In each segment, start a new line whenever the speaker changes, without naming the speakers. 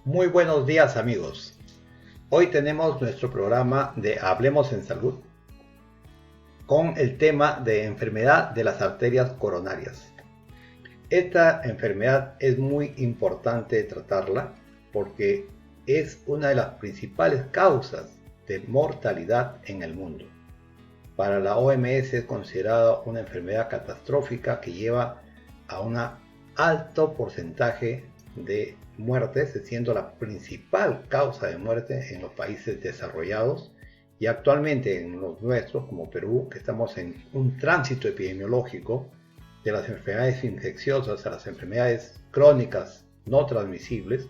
Muy buenos días amigos. Hoy tenemos nuestro programa de Hablemos en Salud con el tema de enfermedad de las arterias coronarias. Esta enfermedad es muy importante tratarla porque es una de las principales causas de mortalidad en el mundo. Para la OMS es considerada una enfermedad catastrófica que lleva a un alto porcentaje de muertes, siendo la principal causa de muerte en los países desarrollados y actualmente en los nuestros, como Perú, que estamos en un tránsito epidemiológico de las enfermedades infecciosas a las enfermedades crónicas no transmisibles,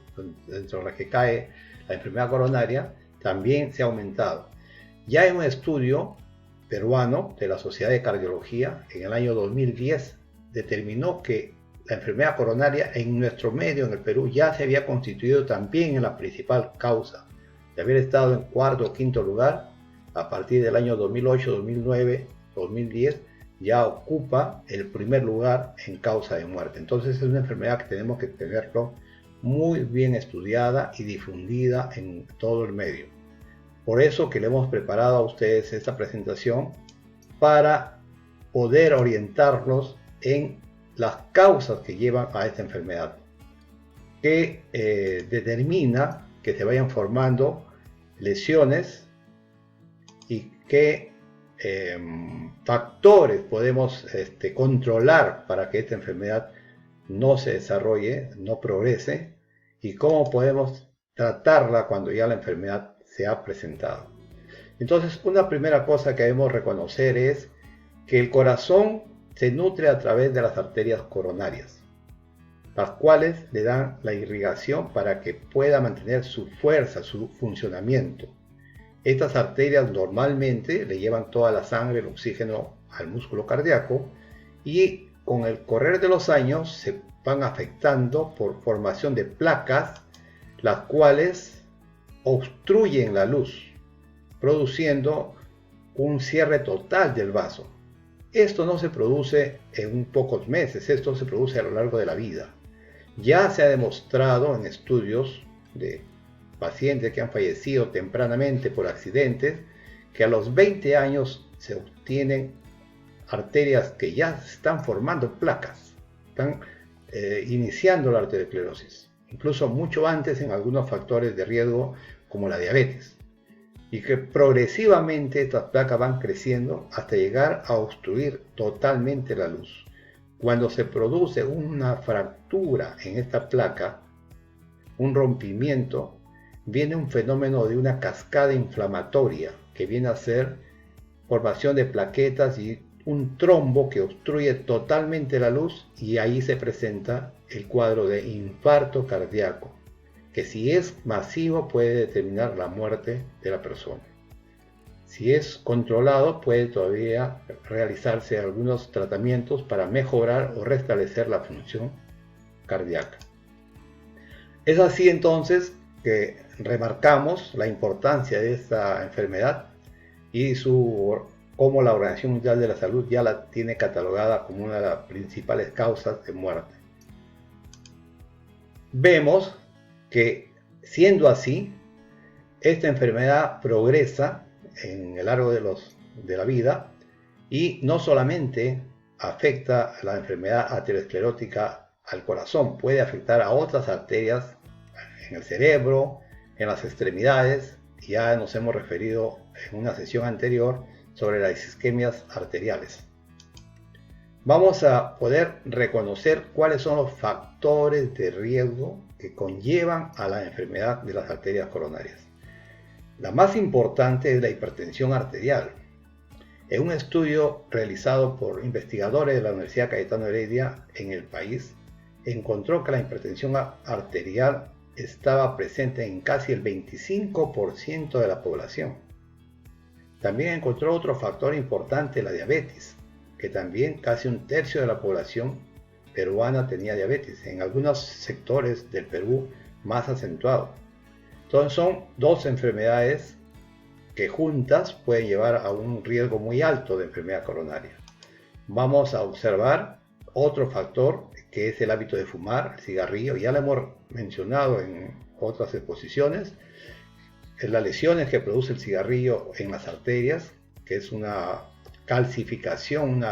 dentro de las que cae la enfermedad coronaria, también se ha aumentado. Ya hay un estudio peruano de la Sociedad de Cardiología en el año 2010 determinó que la enfermedad coronaria en nuestro medio, en el Perú, ya se había constituido también en la principal causa. De haber estado en cuarto o quinto lugar, a partir del año 2008, 2009, 2010, ya ocupa el primer lugar en causa de muerte. Entonces es una enfermedad que tenemos que tenerlo muy bien estudiada y difundida en todo el medio. Por eso que le hemos preparado a ustedes esta presentación para poder orientarlos en las causas que llevan a esta enfermedad, que determina que se vayan formando lesiones y qué factores podemos controlar para que esta enfermedad no se desarrolle, no progrese, y cómo podemos tratarla cuando ya la enfermedad se ha presentado. Entonces, una primera cosa que debemos reconocer es que el corazón se nutre a través de las arterias coronarias, las cuales le dan la irrigación para que pueda mantener su fuerza, su funcionamiento. Estas arterias normalmente le llevan toda la sangre, el oxígeno al músculo cardíaco y con el correr de los años se van afectando por formación de placas, las cuales obstruyen la luz, produciendo un cierre total del vaso. Esto no se produce en pocos meses, esto se produce a lo largo de la vida. Ya se ha demostrado en estudios de pacientes que han fallecido tempranamente por accidentes que a los 20 años se obtienen arterias que ya están formando placas, están iniciando la arteriosclerosis, incluso mucho antes en algunos factores de riesgo como la diabetes. Y que progresivamente estas placas van creciendo hasta llegar a obstruir totalmente la luz. Cuando se produce una fractura en esta placa, un rompimiento, viene un fenómeno de una cascada inflamatoria que viene a ser formación de plaquetas y un trombo que obstruye totalmente la luz, y ahí se presenta el cuadro de infarto cardíaco, que si es masivo puede determinar la muerte de la persona. Si es controlado puede todavía realizarse algunos tratamientos para mejorar o restablecer la función cardíaca. Es así entonces que remarcamos la importancia de esta enfermedad y cómo la Organización Mundial de la Salud ya la tiene catalogada como una de las principales causas de muerte. Vemos que siendo así, esta enfermedad progresa en el largo de la vida y no solamente afecta la enfermedad aterosclerótica al corazón, puede afectar a otras arterias en el cerebro, en las extremidades. Ya nos hemos referido en una sesión anterior sobre las isquemias arteriales. Vamos a poder reconocer cuáles son los factores de riesgo que conllevan a la enfermedad de las arterias coronarias. La más importante es la hipertensión arterial. En un estudio realizado por investigadores de la Universidad Cayetano Heredia en el país, encontró que la hipertensión arterial estaba presente en casi el 25% de la población. También encontró otro factor importante, la diabetes, que también casi un tercio de la población peruana tenía diabetes, en algunos sectores del Perú más acentuado. Entonces son dos enfermedades que juntas pueden llevar a un riesgo muy alto de enfermedad coronaria. Vamos a observar otro factor que es el hábito de fumar, el cigarrillo. Ya lo hemos mencionado en otras exposiciones. Es las lesiones que produce el cigarrillo en las arterias, que es una calcificación, un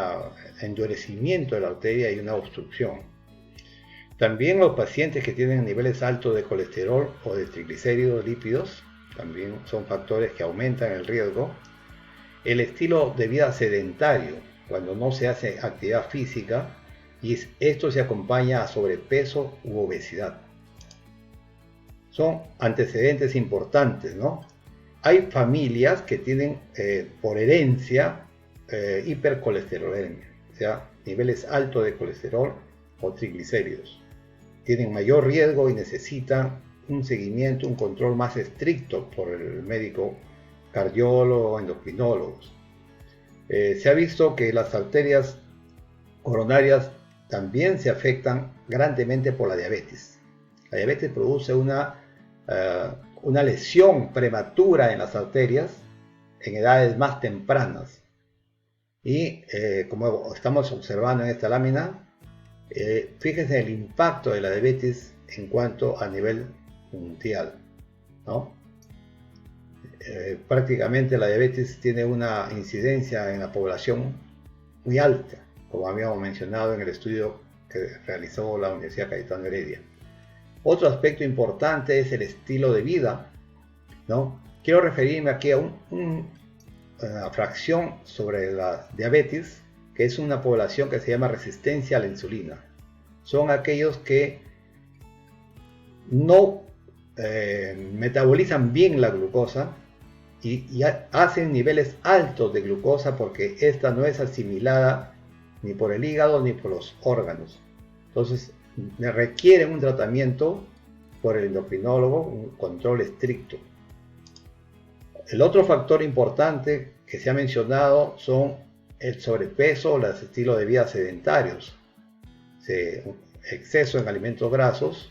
endurecimiento de la arteria y una obstrucción. También los pacientes que tienen niveles altos de colesterol o de triglicéridos, lípidos, también son factores que aumentan el riesgo. El estilo de vida sedentario, cuando no se hace actividad física, y esto se acompaña a sobrepeso u obesidad. Son antecedentes importantes, ¿no? Hay familias que tienen por herencia hipercolesterolemia, o sea, niveles altos de colesterol o triglicéridos. Tienen mayor riesgo y necesitan un seguimiento, un control más estricto por el médico cardiólogo o endocrinólogos. Se ha visto que las arterias coronarias también se afectan grandemente por la diabetes. La diabetes produce una lesión prematura en las arterias en edades más tempranas. Y como estamos observando en esta lámina, fíjense el impacto de la diabetes en cuanto a nivel mundial, ¿no? Prácticamente la diabetes tiene una incidencia en la población muy alta, como habíamos mencionado en el estudio que realizó la Universidad Cayetano Heredia. Otro aspecto importante es el estilo de vida, ¿no? Quiero referirme aquí a una fracción sobre la diabetes, que es una población que se llama resistencia a la insulina. Son aquellos que no metabolizan bien la glucosa y hacen niveles altos de glucosa porque esta no es asimilada ni por el hígado ni por los órganos. Entonces requieren un tratamiento por el endocrinólogo, un control estricto. El otro factor importante que se ha mencionado son el sobrepeso o los estilos de vida sedentarios, exceso en alimentos grasos,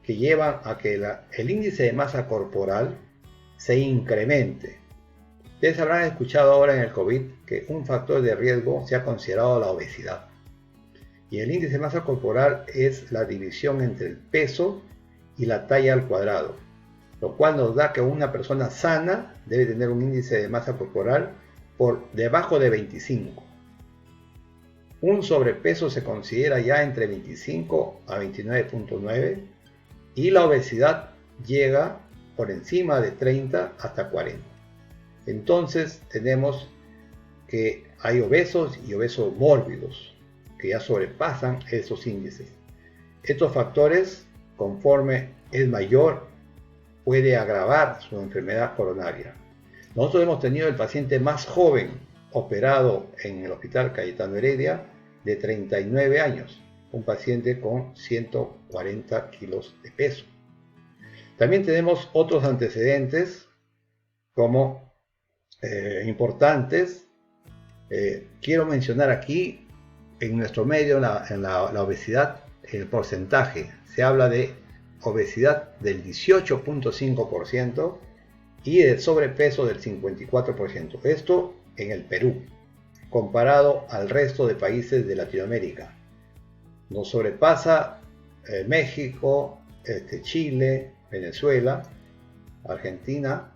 que llevan a que el índice de masa corporal se incremente. Ustedes habrán escuchado ahora en el COVID que un factor de riesgo se ha considerado la obesidad. Y el índice de masa corporal es la división entre el peso y la talla al cuadrado, lo cual nos da que una persona sana debe tener un índice de masa corporal por debajo de 25. Un sobrepeso se considera ya entre 25 a 29.9 y la obesidad llega por encima de 30 hasta 40. Entonces tenemos que hay obesos y obesos mórbidos que ya sobrepasan esos índices. Estos factores, conforme es mayor, puede agravar su enfermedad coronaria. Nosotros hemos tenido el paciente más joven operado en el Hospital Cayetano Heredia de 39 años, un paciente con 140 kilos de peso. También tenemos otros antecedentes como importantes. Quiero mencionar aquí en nuestro medio en la obesidad, el porcentaje. Se habla de obesidad del 18.5% y de sobrepeso del 54%. Esto en el Perú, comparado al resto de países de Latinoamérica. Nos sobrepasa México, Chile, Venezuela, Argentina,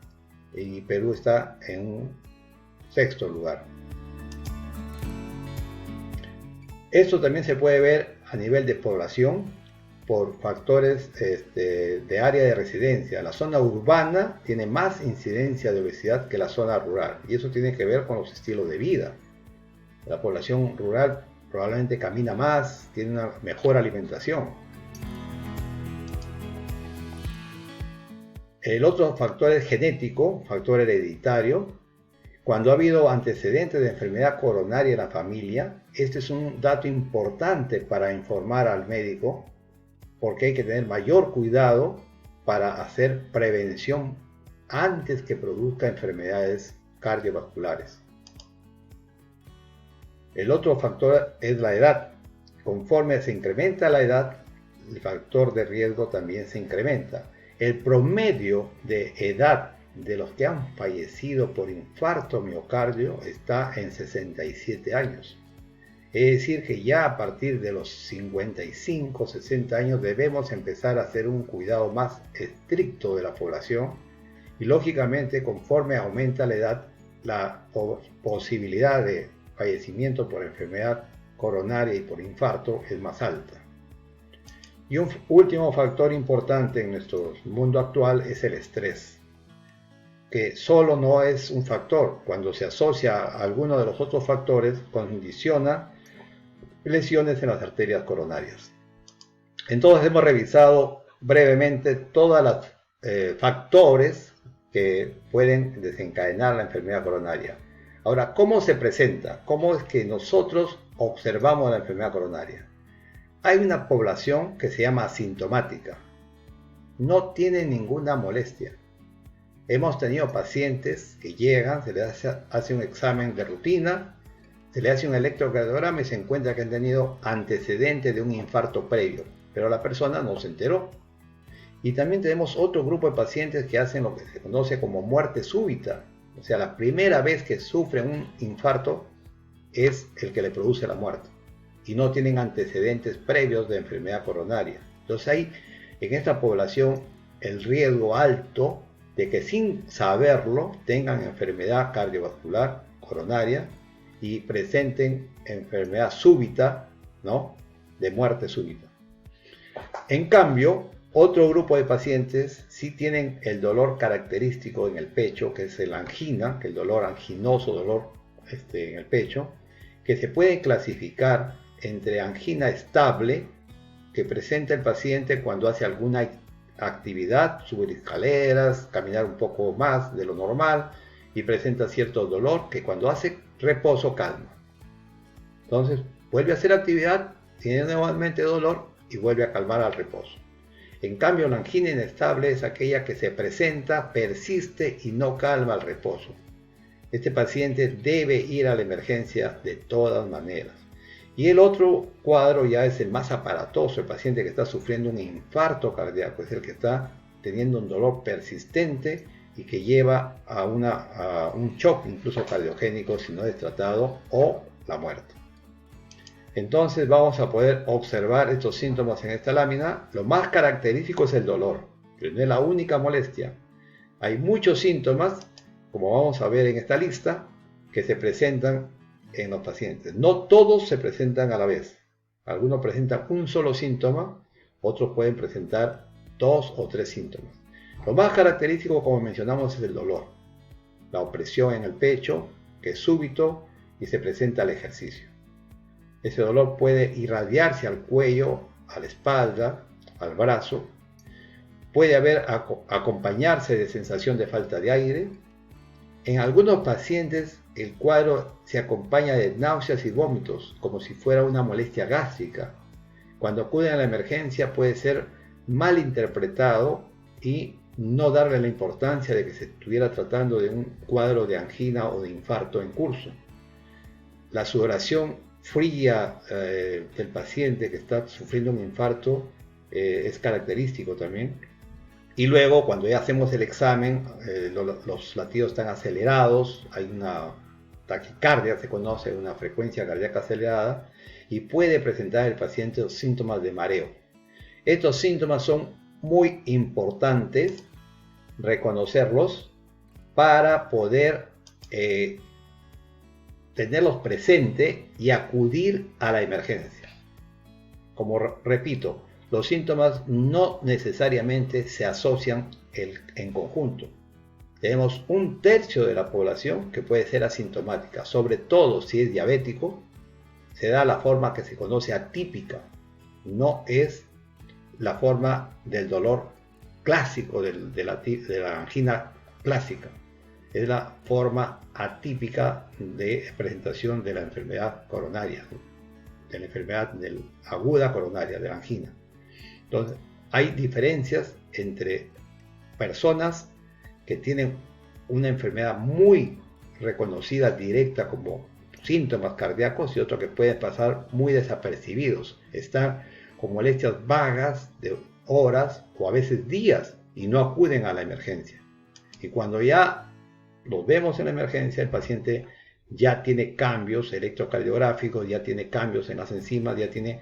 y Perú está en un sexto lugar. Esto también se puede ver a nivel de población por factores de área de residencia. La zona urbana tiene más incidencia de obesidad que la zona rural, y eso tiene que ver con los estilos de vida. La población rural probablemente camina más, tiene una mejor alimentación. El otro factor es genético, factor hereditario. Cuando ha habido antecedentes de enfermedad coronaria en la familia, este es un dato importante para informar al médico, porque hay que tener mayor cuidado para hacer prevención antes que produzca enfermedades cardiovasculares. El otro factor es la edad. Conforme se incrementa la edad, el factor de riesgo también se incrementa. El promedio de edad de los que han fallecido por infarto miocardio está en 67 años. Es decir, que ya a partir de los 55, 60 años debemos empezar a hacer un cuidado más estricto de la población y lógicamente conforme aumenta la edad, la posibilidad de fallecimiento por enfermedad coronaria y por infarto es más alta. Y un último factor importante en nuestro mundo actual es el estrés, que solo no es un factor. Cuando se asocia a alguno de los otros factores, condiciona lesiones en las arterias coronarias. Entonces hemos revisado brevemente todos los factores que pueden desencadenar la enfermedad coronaria. Ahora, ¿cómo se presenta? ¿Cómo es que nosotros observamos la enfermedad coronaria? Hay una población que se llama asintomática. No tiene ninguna molestia. Hemos tenido pacientes que llegan, se les hace un examen de rutina, se le hace un electrocardiograma y se encuentra que han tenido antecedentes de un infarto previo, pero la persona no se enteró. Y también tenemos otro grupo de pacientes que hacen lo que se conoce como muerte súbita. O sea, la primera vez que sufren un infarto es el que le produce la muerte. Y no tienen antecedentes previos de enfermedad coronaria. Entonces hay en esta población el riesgo alto de que sin saberlo tengan enfermedad cardiovascular coronaria y presenten enfermedad súbita, ¿no? De muerte súbita. En cambio, otro grupo de pacientes sí tienen el dolor característico en el pecho, que es la angina, que es el dolor anginoso, dolor en el pecho, que se puede clasificar entre angina estable, que presenta el paciente cuando hace alguna actividad, subir escaleras, caminar un poco más de lo normal, y presenta cierto dolor que cuando hace reposo calma. Entonces vuelve a hacer actividad, tiene nuevamente dolor y vuelve a calmar al reposo. En cambio, la angina inestable es aquella que se presenta, persiste y no calma al reposo. Este paciente debe ir a la emergencia de todas maneras. Y el otro cuadro ya es el más aparatoso, el paciente que está sufriendo un infarto cardíaco, es el que está teniendo un dolor persistente y que lleva a un shock incluso cardiogénico si no es tratado o la muerte. Entonces vamos a poder observar estos síntomas en esta lámina. Lo más característico es el dolor, pero no es la única molestia. Hay muchos síntomas, como vamos a ver en esta lista, que se presentan en los pacientes. No todos se presentan a la vez. Algunos presentan un solo síntoma, otros pueden presentar 2 o 3 síntomas. Lo más característico, como mencionamos, es el dolor. La opresión en el pecho, que es súbito y se presenta al ejercicio. Ese dolor puede irradiarse al cuello, a la espalda, al brazo. Puede acompañarse de sensación de falta de aire. En algunos pacientes el cuadro se acompaña de náuseas y vómitos, como si fuera una molestia gástrica. Cuando acuden a la emergencia puede ser mal interpretado y no darle la importancia de que se estuviera tratando de un cuadro de angina o de infarto en curso. La sudoración fría del paciente que está sufriendo un infarto es característico también. Y luego, cuando ya hacemos el examen, los latidos están acelerados, hay una taquicardia, se conoce, una frecuencia cardíaca acelerada, y puede presentar el paciente síntomas de mareo. Estos síntomas son muy importantes reconocerlos para poder tenerlos presente y acudir a la emergencia. Como repito, los síntomas no necesariamente se asocian en conjunto. Tenemos un tercio de la población que puede ser asintomática, sobre todo si es diabético, se da la forma que se conoce atípica, no es la forma del dolor clásico de la angina clásica, es la forma atípica de presentación de la enfermedad coronaria, de la enfermedad aguda coronaria, de la angina. Entonces, hay diferencias entre personas que tienen una enfermedad muy reconocida, directa como síntomas cardíacos y otros que pueden pasar muy desapercibidos. Están con molestias vagas de horas o a veces días y no acuden a la emergencia. Y cuando ya los vemos en la emergencia, el paciente ya tiene cambios electrocardiográficos, ya tiene cambios en las enzimas, ya tiene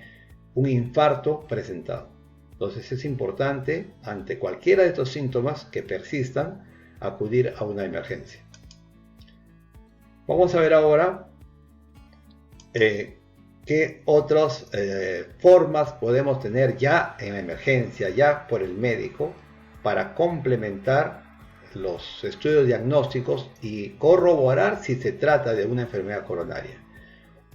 un infarto presentado. Entonces es importante, ante cualquiera de estos síntomas que persistan, acudir a una emergencia. Vamos a ver ahora qué otras formas podemos tener ya en la emergencia, ya por el médico, para complementar los estudios diagnósticos y corroborar si se trata de una enfermedad coronaria.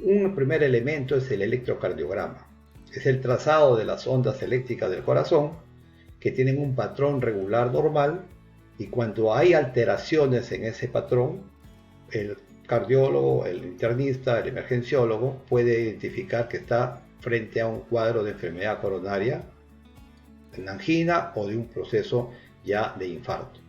Un primer elemento es el electrocardiograma. Es el trazado de las ondas eléctricas del corazón que tienen un patrón regular normal, y cuando hay alteraciones en ese patrón, el cardiólogo, el internista, el emergenciólogo puede identificar que está frente a un cuadro de enfermedad coronaria, de angina o de un proceso ya de infarto.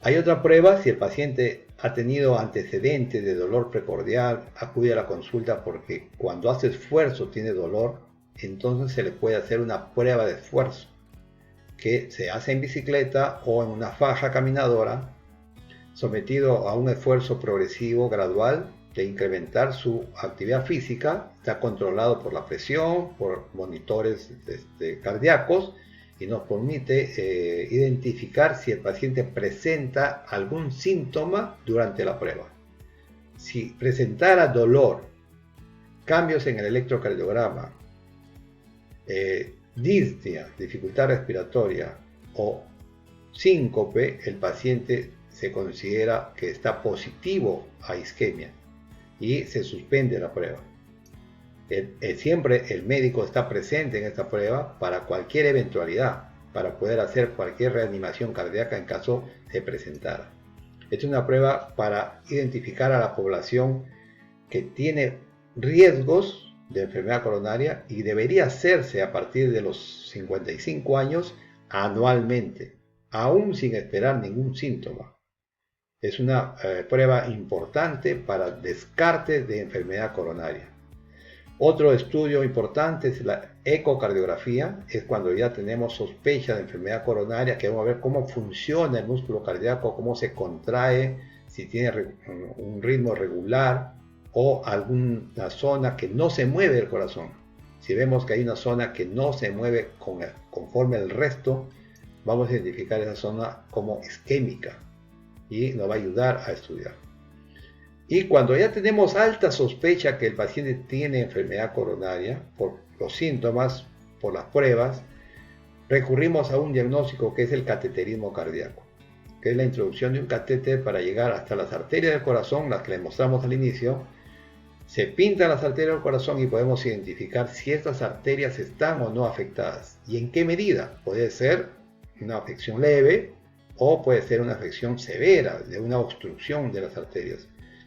Hay otra prueba: si el paciente ha tenido antecedentes de dolor precordial, acude a la consulta porque cuando hace esfuerzo tiene dolor, entonces se le puede hacer una prueba de esfuerzo que se hace en bicicleta o en una faja caminadora, sometido a un esfuerzo progresivo gradual de incrementar su actividad física. Está controlado por la presión, por monitores cardíacos, y nos permite identificar si el paciente presenta algún síntoma durante la prueba. Si presentara dolor, cambios en el electrocardiograma, disnea, dificultad respiratoria o síncope, el paciente se considera que está positivo a isquemia y se suspende la prueba. Siempre el médico está presente en esta prueba para cualquier eventualidad, para poder hacer cualquier reanimación cardíaca en caso de presentara. Esta es una prueba para identificar a la población que tiene riesgos de enfermedad coronaria y debería hacerse a partir de los 55 años anualmente, aún sin esperar ningún síntoma. Es una prueba importante para descarte de enfermedad coronaria. Otro estudio importante es la ecocardiografía. Es cuando ya tenemos sospecha de enfermedad coronaria, que vamos a ver cómo funciona el músculo cardíaco, cómo se contrae, si tiene un ritmo regular o alguna zona que no se mueve el corazón. Si vemos que hay una zona que no se mueve conforme al resto, vamos a identificar esa zona como isquémica y nos va a ayudar a estudiar. Y cuando ya tenemos alta sospecha que el paciente tiene enfermedad coronaria, por los síntomas, por las pruebas, recurrimos a un diagnóstico que es el cateterismo cardíaco, que es la introducción de un catéter para llegar hasta las arterias del corazón, las que les mostramos al inicio. Se pintan las arterias del corazón y podemos identificar si estas arterias están o no afectadas y en qué medida. Puede ser una afección leve o puede ser una afección severa, de una obstrucción de las arterias.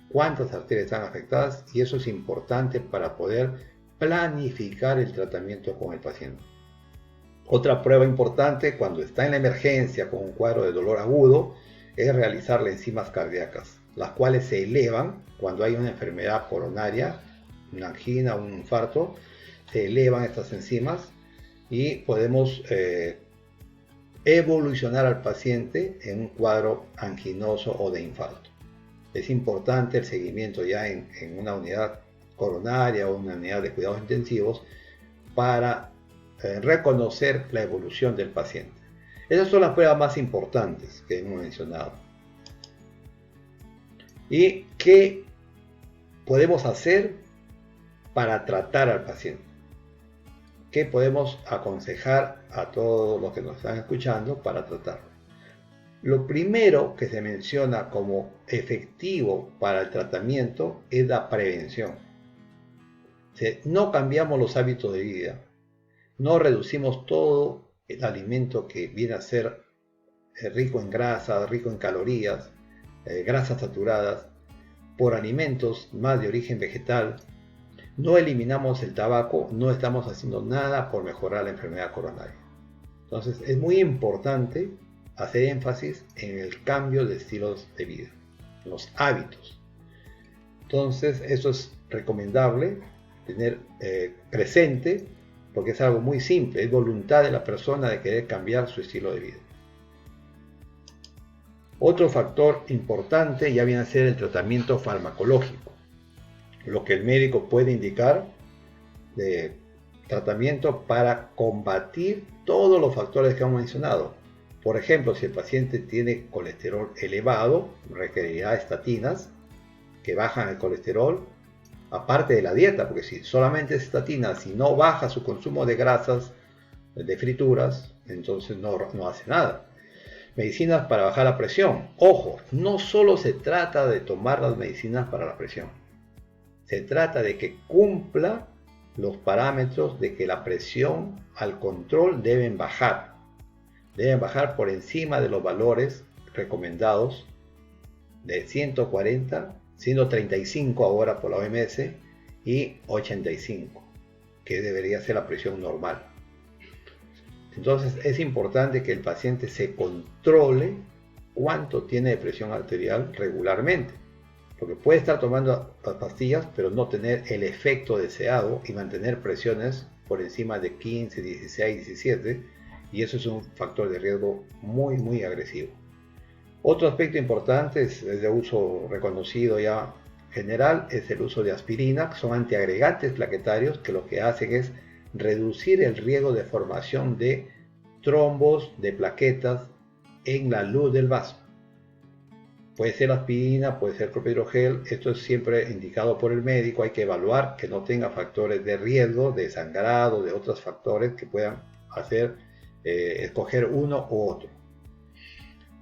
Cuántas arterias están afectadas, y eso es importante para poder planificar el tratamiento con el paciente. Otra prueba importante cuando está en la emergencia con un cuadro de dolor agudo es realizar las enzimas cardíacas, las cuales se elevan cuando hay una enfermedad coronaria, una angina, un infarto. Se elevan estas enzimas y podemos evolucionar al paciente en un cuadro anginoso o de infarto. Es importante el seguimiento ya en una unidad coronaria o una unidad de cuidados intensivos para reconocer la evolución del paciente. Esas son las pruebas más importantes que hemos mencionado. ¿Y qué podemos hacer para tratar al paciente? ¿Qué podemos aconsejar a todos los que nos están escuchando para tratarlo? Lo primero que se menciona como efectivo para el tratamiento es la prevención. No cambiamos los hábitos de vida, no reducimos todo el alimento que viene a ser rico en grasa, rico en calorías, grasas saturadas, por alimentos más de origen vegetal. No eliminamos el tabaco, no estamos haciendo nada por mejorar la enfermedad coronaria. Entonces es muy importante hacer énfasis en el cambio de estilos de vida, los hábitos. Entonces eso es recomendable tener presente, porque es algo muy simple, es voluntad de la persona de querer cambiar su estilo de vida. Otro factor importante ya viene a ser el tratamiento farmacológico, lo que el médico puede indicar de tratamiento para combatir todos los factores que hemos mencionado. Por ejemplo, si el paciente tiene colesterol elevado, requerirá estatinas que bajan el colesterol, aparte de la dieta, porque si solamente es estatina, si no baja su consumo de grasas, de frituras, entonces no hace nada. Medicinas para bajar la presión. Ojo, no solo se trata de tomar las medicinas para la presión, se trata de que cumpla los parámetros de que la presión al control deben bajar por encima de los valores recomendados de 140, 135 ahora por la OMS y 85, que debería ser la presión normal. Entonces es importante que el paciente se controle cuánto tiene de presión arterial regularmente, porque puede estar tomando las pastillas pero no tener el efecto deseado y mantener presiones por encima de 15, 16, 17, y eso es un factor de riesgo muy agresivo. Otro aspecto importante es de uso reconocido ya general, es el uso de aspirina, que son antiagregantes plaquetarios que lo que hacen es reducir el riesgo de formación de trombos de plaquetas en la luz del vaso. Puede ser aspirina, puede ser clopidogrel, esto es siempre indicado por el médico, hay que evaluar que no tenga factores de riesgo, de sangrado, de otros factores que puedan hacer escoger uno u otro.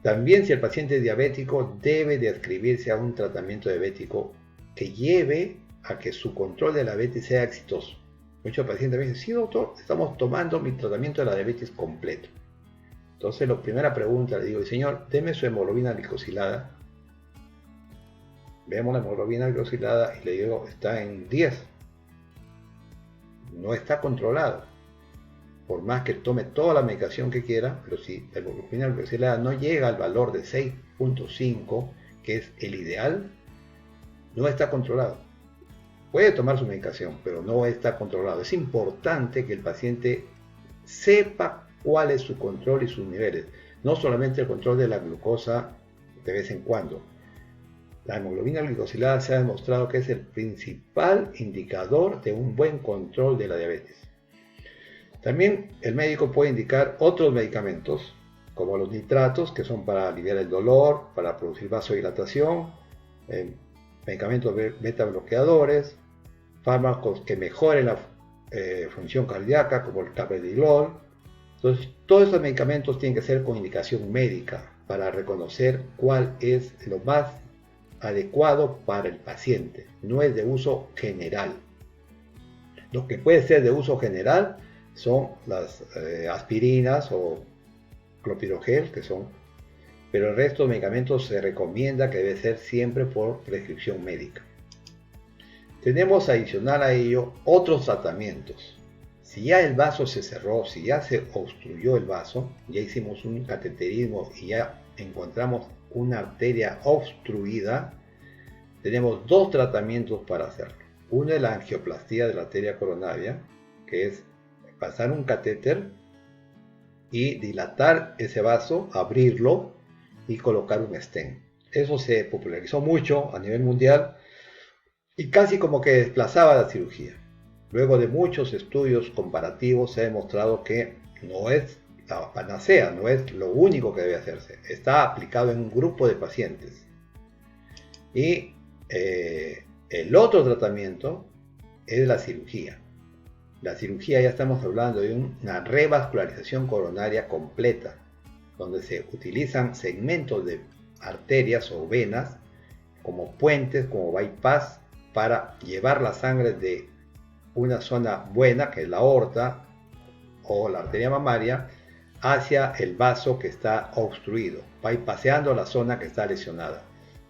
También si el paciente es diabético, debe de adscribirse a un tratamiento diabético que lleve a que su control de la diabetes sea exitoso. Muchos pacientes me dicen, sí doctor, estamos tomando mi tratamiento de la diabetes completo. Entonces la primera pregunta le digo, señor, deme su hemoglobina glicosilada. Vemos la hemoglobina glicosilada y le digo, está en 10. No está controlado. Por más que tome toda la medicación que quiera, pero si la hemoglobina glicosilada no llega al valor de 6.5, que es el ideal, no está controlado. Puede tomar su medicación, pero no está controlado. Es importante que el paciente sepa cuál es su control y sus niveles. No solamente el control de la glucosa de vez en cuando. La hemoglobina glicosilada se ha demostrado que es el principal indicador de un buen control de la diabetes. También el médico puede indicar otros medicamentos, como los nitratos, que son para aliviar el dolor, para producir vasodilatación, medicamentos beta bloqueadores, fármacos que mejoren la función cardíaca, como el carvedilol. Entonces, todos estos medicamentos tienen que ser con indicación médica para reconocer cuál es lo más adecuado para el paciente. No es de uso general. Lo que puede ser de uso general son las aspirinas o clopidogrel, pero el resto de medicamentos se recomienda que debe ser siempre por prescripción médica. Tenemos adicional a ello otros tratamientos. Si ya el vaso se cerró, si ya se obstruyó el vaso, ya hicimos un cateterismo y ya encontramos una arteria obstruida, tenemos dos tratamientos para hacerlo. Uno es la angioplastía de la arteria coronaria, que es pasar un catéter y dilatar ese vaso, abrirlo y colocar un stent. Eso se popularizó mucho a nivel mundial y casi como que desplazaba la cirugía. Luego de muchos estudios comparativos se ha demostrado que no es la panacea, no es lo único que debe hacerse. Está aplicado en un grupo de pacientes. Y el otro tratamiento es la cirugía. La cirugía, ya estamos hablando de una revascularización coronaria completa, donde se utilizan segmentos de arterias o venas como puentes, como bypass, para llevar la sangre de una zona buena, que es la aorta o la arteria mamaria, hacia el vaso que está obstruido, bypasseando la zona que está lesionada.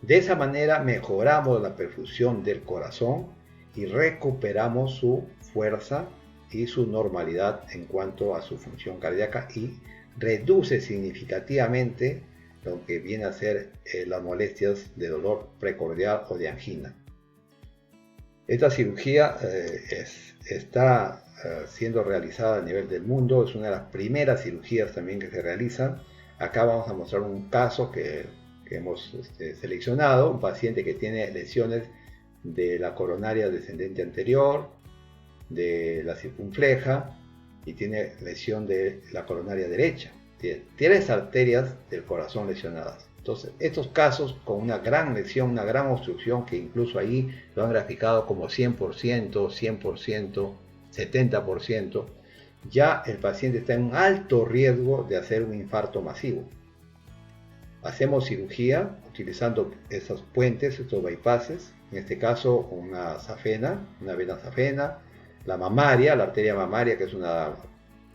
De esa manera mejoramos la perfusión del corazón y recuperamos su fuerza y su normalidad en cuanto a su función cardíaca y reduce significativamente lo que viene a ser las molestias de dolor precordial o de angina. Esta cirugía está siendo realizada a nivel del mundo, es una de las primeras cirugías también que se realizan. Acá vamos a mostrar un caso que que hemos seleccionado, un paciente que tiene lesiones de la coronaria descendente anterior, de la circunfleja y tiene lesión de la coronaria derecha. Tiene 3 arterias del corazón lesionadas. Entonces, estos casos con una gran lesión, una gran obstrucción, que incluso ahí lo han graficado como 100%, 100%, 70%, ya el paciente está en un alto riesgo de hacer un infarto masivo. Hacemos cirugía utilizando esos puentes, estos bypasses, en este caso una safena, una vena safena, la mamaria, la arteria mamaria, que es una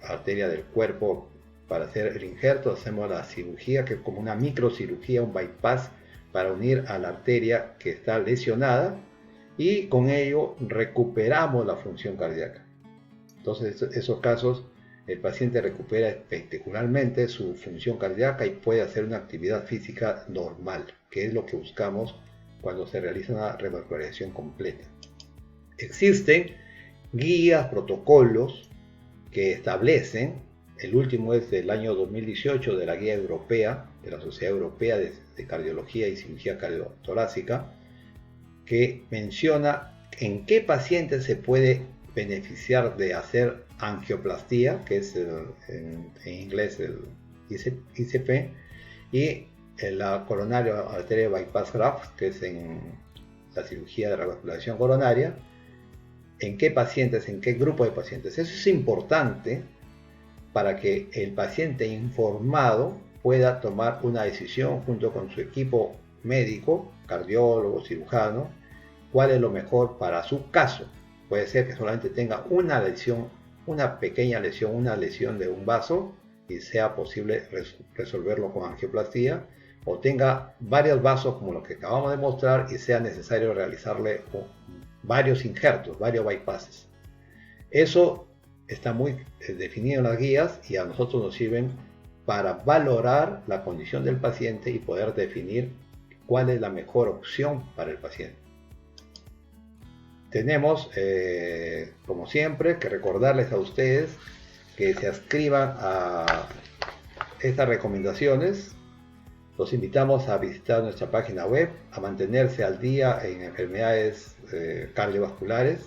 arteria del cuerpo. Para hacer el injerto hacemos la cirugía, que es como una microcirugía, un bypass para unir a la arteria que está lesionada, y con ello recuperamos la función cardíaca. Entonces, en esos casos el paciente recupera espectacularmente su función cardíaca y puede hacer una actividad física normal, que es lo que buscamos cuando se realiza una revascularización completa. Existen guías, protocolos que establecen, el último es del año 2018 de la guía europea, de la Sociedad Europea de Cardiología y Cirugía Cardiotorácica, que menciona en qué pacientes se puede beneficiar de hacer angioplastía, que es en inglés el ICP, y la coronaria arteria bypass graft, que es en la cirugía de revascularización coronaria. En qué pacientes, en qué grupo de pacientes. Eso es importante para que el paciente informado pueda tomar una decisión junto con su equipo médico, cardiólogo, cirujano, cuál es lo mejor para su caso. Puede ser que solamente tenga una lesión, una pequeña lesión, una lesión de un vaso, y sea posible resolverlo con angioplastía, o tenga varios vasos como lo que acabamos de mostrar y sea necesario realizarle varios injertos, varios bypasses. Eso está muy definido en las guías y a nosotros nos sirven para valorar la condición del paciente y poder definir cuál es la mejor opción para el paciente. Tenemos, como siempre, que recordarles a ustedes que se adscriban a estas recomendaciones. Los invitamos a visitar nuestra página web, a mantenerse al día en enfermedades cardiovasculares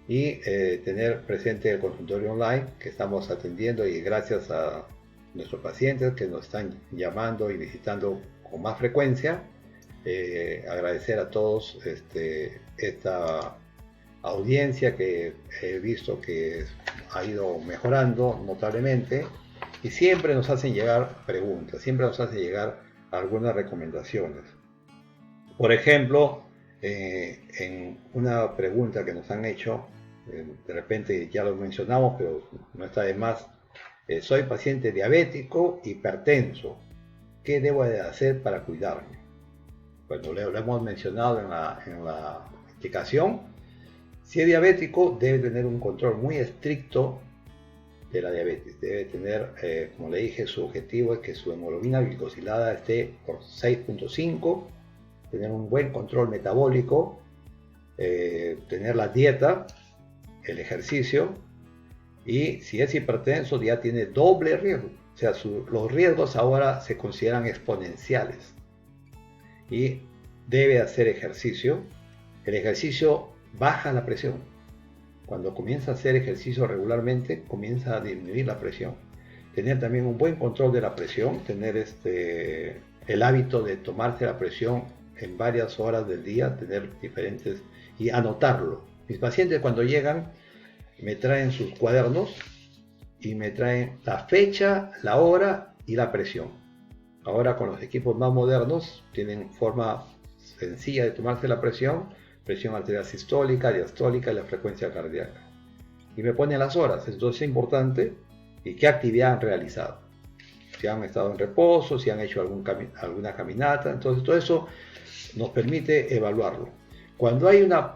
y tener presente el consultorio online que estamos atendiendo, y gracias a nuestros pacientes que nos están llamando y visitando con más frecuencia. Agradecer a todos esta audiencia que he visto que ha ido mejorando notablemente, y siempre nos hacen llegar preguntas, siempre nos hacen llegar algunas recomendaciones. Por ejemplo, en una pregunta que nos han hecho, de repente ya lo mencionamos, pero no está de más. Soy paciente diabético hipertenso, ¿qué debo de hacer para cuidarme? Bueno, lo hemos mencionado en la explicación. Si es diabético, debe tener un control muy estricto de la diabetes. Debe tener, como le dije, su objetivo es que su hemoglobina glicosilada esté por 6.5, tener un buen control metabólico, tener la dieta, el ejercicio, y si es hipertenso ya tiene doble riesgo. O sea, los riesgos ahora se consideran exponenciales, y debe hacer ejercicio. El ejercicio baja la presión. Cuando comienza a hacer ejercicio regularmente, comienza a disminuir la presión. Tener también un buen control de la presión, tener el hábito de tomarse la presión en varias horas del día, tener diferentes, y anotarlo. Mis pacientes cuando llegan me traen sus cuadernos y me traen la fecha, la hora y la presión. Ahora con los equipos más modernos tienen forma sencilla de tomarse la presión arterial sistólica, diastólica y la frecuencia cardíaca. Y me ponen las horas, entonces es importante, y qué actividad han realizado. Si han estado en reposo, si han hecho alguna caminata, entonces todo eso nos permite evaluarlo. Cuando hay una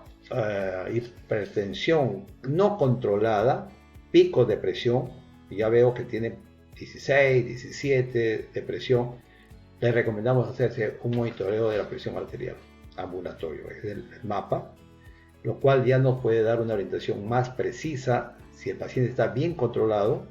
hipertensión no controlada, pico de presión, y ya veo que tiene 16, 17 de presión, les recomendamos hacerse un monitoreo de la presión arterial ambulatorio, es el mapa, lo cual ya nos puede dar una orientación más precisa si el paciente está bien controlado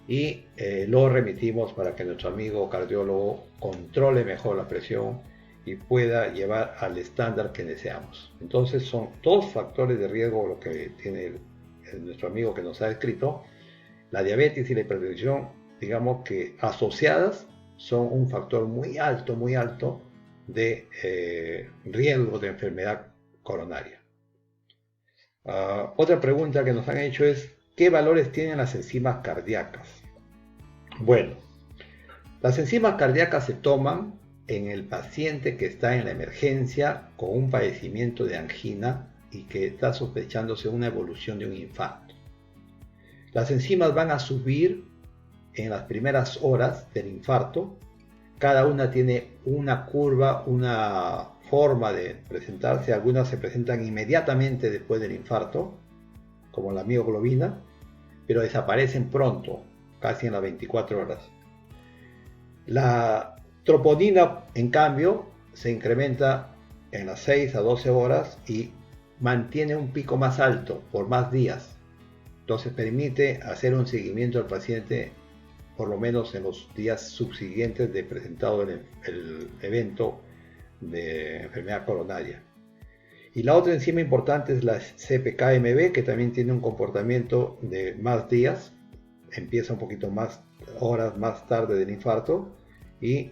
y lo remitimos para que nuestro amigo cardiólogo controle mejor la presión y pueda llevar al estándar que deseamos. Entonces son dos factores de riesgo lo que tiene nuestro amigo que nos ha escrito. La diabetes y la hipertensión, digamos que asociadas, son un factor muy alto de riesgo de enfermedad coronaria. Otra pregunta que nos han hecho es, ¿qué valores tienen las enzimas cardíacas? Bueno, las enzimas cardíacas se toman en el paciente que está en la emergencia con un padecimiento de angina y que está sospechándose una evolución de un infarto. Las enzimas van a subir en las primeras horas del infarto. Cada una tiene una curva, una forma de presentarse. Algunas se presentan inmediatamente después del infarto, como la mioglobina, pero desaparecen pronto, casi en las 24 horas. La troponina, en cambio, se incrementa en las 6 a 12 horas y mantiene un pico más alto por más días. Entonces permite hacer un seguimiento al paciente por lo menos en los días subsiguientes de presentado el evento de enfermedad coronaria. Y la otra enzima importante es la CPK-MB, que también tiene un comportamiento de más días, empieza un poquito más horas más tarde del infarto y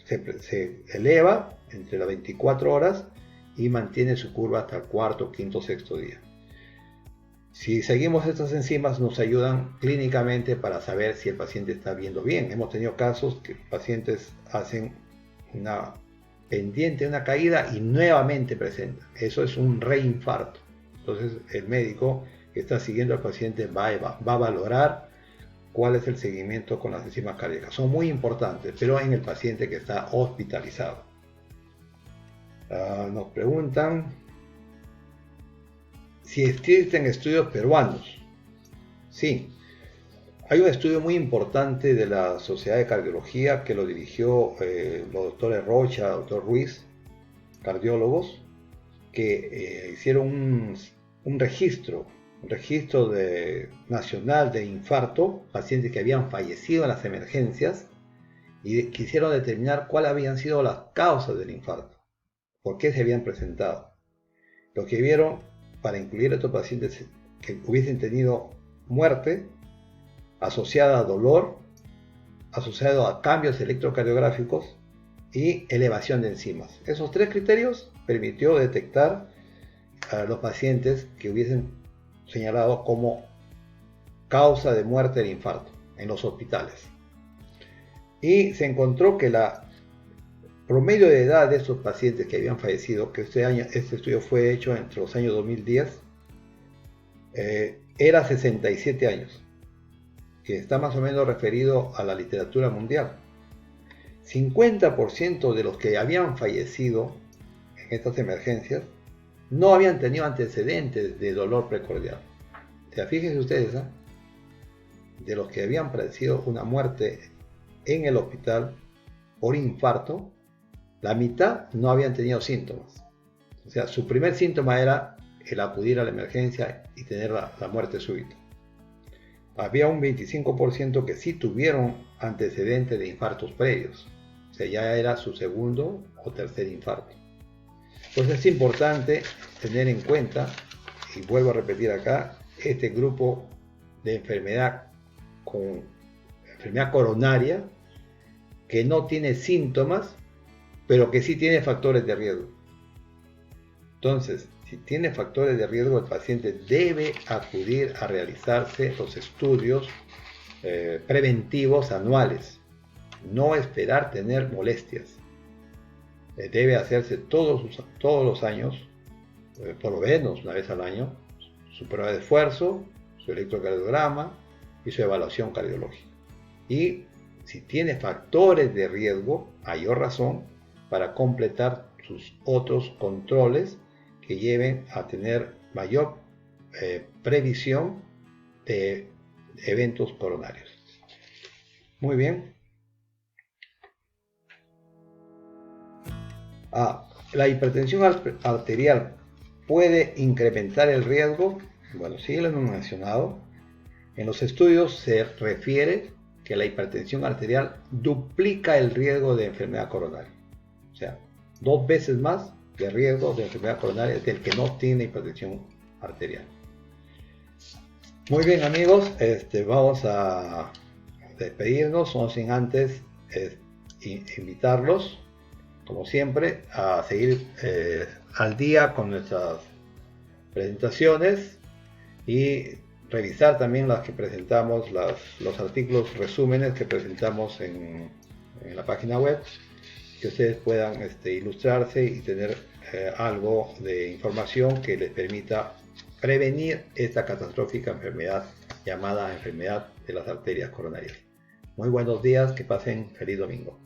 se eleva entre las 24 horas y mantiene su curva hasta el cuarto, quinto, sexto día. Si seguimos estas enzimas nos ayudan clínicamente para saber si el paciente está viendo bien. Hemos tenido casos que pacientes hacen una pendiente, una caída y nuevamente presentan. Eso es un reinfarto. Entonces el médico que está siguiendo al paciente va a valorar cuál es el seguimiento con las enzimas cardíacas. Son muy importantes, pero en el paciente que está hospitalizado. Nos preguntan si existen estudios peruanos. Sí, hay un estudio muy importante de la Sociedad de Cardiología que lo dirigió los doctores Rocha, doctor Ruiz, cardiólogos, que hicieron un registro nacional de infarto, pacientes que habían fallecido en las emergencias, y quisieron determinar cuáles habían sido las causas del infarto, por qué se habían presentado. Lo que vieron, para incluir a estos pacientes que hubiesen tenido muerte asociada a dolor, asociado a cambios electrocardiográficos y elevación de enzimas. Esos tres criterios permitió detectar a los pacientes que hubiesen señalado como causa de muerte del infarto en los hospitales. Y se encontró que la promedio de edad de estos pacientes que habían fallecido, que este estudio fue hecho entre los años 2010, era 67 años, que está más o menos referido a la literatura mundial. 50% de los que habían fallecido en estas emergencias no habían tenido antecedentes de dolor precordial. O sea, fíjense ustedes, ¿eh? De los que habían padecido una muerte en el hospital por infarto, la mitad no habían tenido síntomas. O sea, su primer síntoma era el acudir a la emergencia y tener la muerte súbita. Había un 25% que sí tuvieron antecedentes de infartos previos. O sea, ya era su segundo o tercer infarto. Entonces es importante tener en cuenta, y vuelvo a repetir acá, este grupo de enfermedad coronaria que no tiene síntomas, pero que sí tiene factores de riesgo. Entonces, si tiene factores de riesgo, el paciente debe acudir a realizarse los estudios preventivos anuales, no esperar tener molestias. Debe hacerse todos los años, por lo menos una vez al año, su prueba de esfuerzo, su electrocardiograma y su evaluación cardiológica. Y si tiene factores de riesgo, hay razón para completar sus otros controles que lleven a tener mayor previsión de eventos coronarios. Muy bien. ¿La hipertensión arterial puede incrementar el riesgo? Bueno, sí lo hemos mencionado. En los estudios se refiere que la hipertensión arterial duplica el riesgo de enfermedad coronaria. O sea, 2 veces más de riesgo de enfermedad coronaria del que no tiene hipertensión arterial. Muy bien, amigos, vamos a despedirnos, no sin antes invitarlos, como siempre, a seguir al día con nuestras presentaciones y revisar también las que presentamos, los artículos, resúmenes que presentamos en la página web, que ustedes puedan ilustrarse y tener algo de información que les permita prevenir esta catastrófica enfermedad llamada enfermedad de las arterias coronarias. Muy buenos días, que pasen feliz domingo.